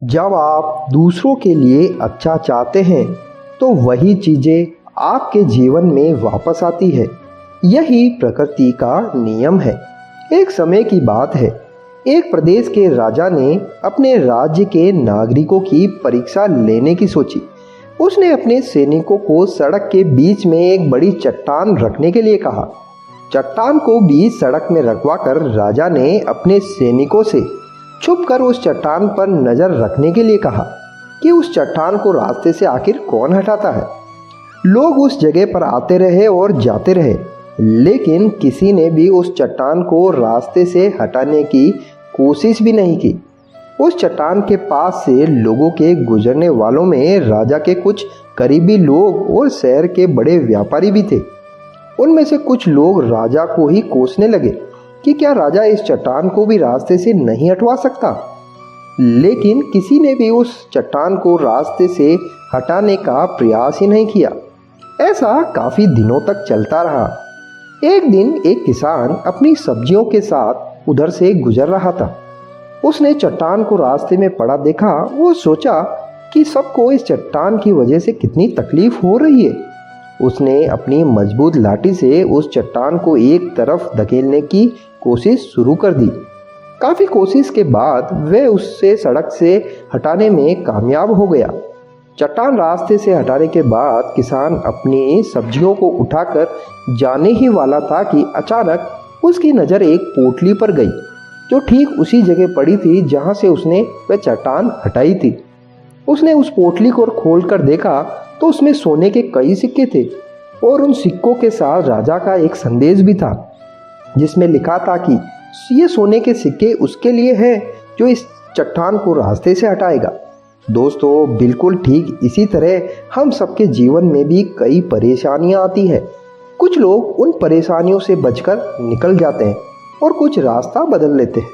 जब आप दूसरों के लिए अच्छा चाहते हैं तो वही चीज़ें आपके जीवन में वापस आती है। यही प्रकृति का नियम है। एक समय की बात है, एक प्रदेश के राजा ने अपने राज्य के नागरिकों की परीक्षा लेने की सोची। उसने अपने सैनिकों को सड़क के बीच में एक बड़ी चट्टान रखने के लिए कहा। चट्टान को बीच सड़क में रखवाकर राजा ने अपने सैनिकों से छुपकर उस चट्टान पर नजर रखने के लिए कहा कि उस चट्टान को रास्ते से आखिर कौन हटाता है। लोग उस जगह पर आते रहे और जाते रहे, लेकिन किसी ने भी उस चट्टान को रास्ते से हटाने की कोशिश भी नहीं की। उस चट्टान के पास से लोगों के गुजरने वालों में राजा के कुछ करीबी लोग और शहर के बड़े व्यापारी भी थे। उनमें से कुछ लोग राजा को ही कोसने लगे कि क्या राजा इस चट्टान को भी रास्ते से नहीं हटवा सकता, लेकिन किसी ने भी उस चट्टान को रास्ते से हटाने का प्रयास ही नहीं किया। ऐसा काफी दिनों तक चलता रहा। एक दिन एक किसान अपनी सब्जियों के साथ उधर से गुजर रहा था। उसने चट्टान को रास्ते में पड़ा देखा। वो सोचा कि सबको इस चट्टान की वजह से कितनी तकलीफ हो रही है। उसने अपनी मजबूत लाठी से उस चट्टान को एक तरफ धकेलने की कोशिश शुरू कर दी। काफी कोशिश के बाद वह उससे सड़क से हटाने में कामयाब हो गया। चट्टान रास्ते से हटाने के बाद किसान अपनी सब्जियों को उठाकर जाने ही वाला था कि अचानक उसकी नज़र एक पोटली पर गई, जो ठीक उसी जगह पड़ी थी जहां से उसने वह चट्टान हटाई थी। उसने उस पोटली को खोलकर देखा तो उसमें सोने के कई सिक्के थे और उन सिक्कों के साथ राजा का एक संदेश भी था, जिसमें लिखा था कि ये सोने के सिक्के उसके लिए हैं जो इस चट्टान को रास्ते से हटाएगा। दोस्तों, बिल्कुल ठीक इसी तरह हम सबके जीवन में भी कई परेशानियां आती हैं। कुछ लोग उन परेशानियों से बचकर निकल जाते हैं और कुछ रास्ता बदल लेते हैं,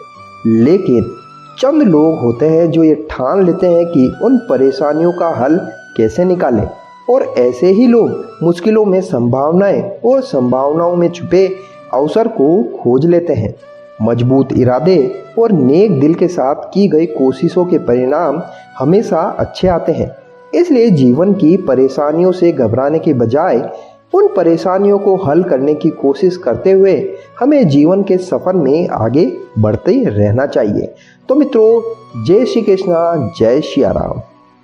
लेकिन चंद लोग होते हैं जो ये ठान लेते हैं कि उन परेशानियों का हल कैसे निकालें, और ऐसे ही लोग मुश्किलों में संभावनाएं और संभावनाओं में छुपे अवसर को खोज लेते हैं। मजबूत इरादे और नेक दिल के साथ की गई कोशिशों के परिणाम हमेशा अच्छे आते हैं। इसलिए जीवन की परेशानियों से घबराने के बजाय उन परेशानियों को हल करने की कोशिश करते हुए हमें जीवन के सफर में आगे बढ़ते रहना चाहिए। तो मित्रों, जय श्री कृष्णा, जय श्री राम।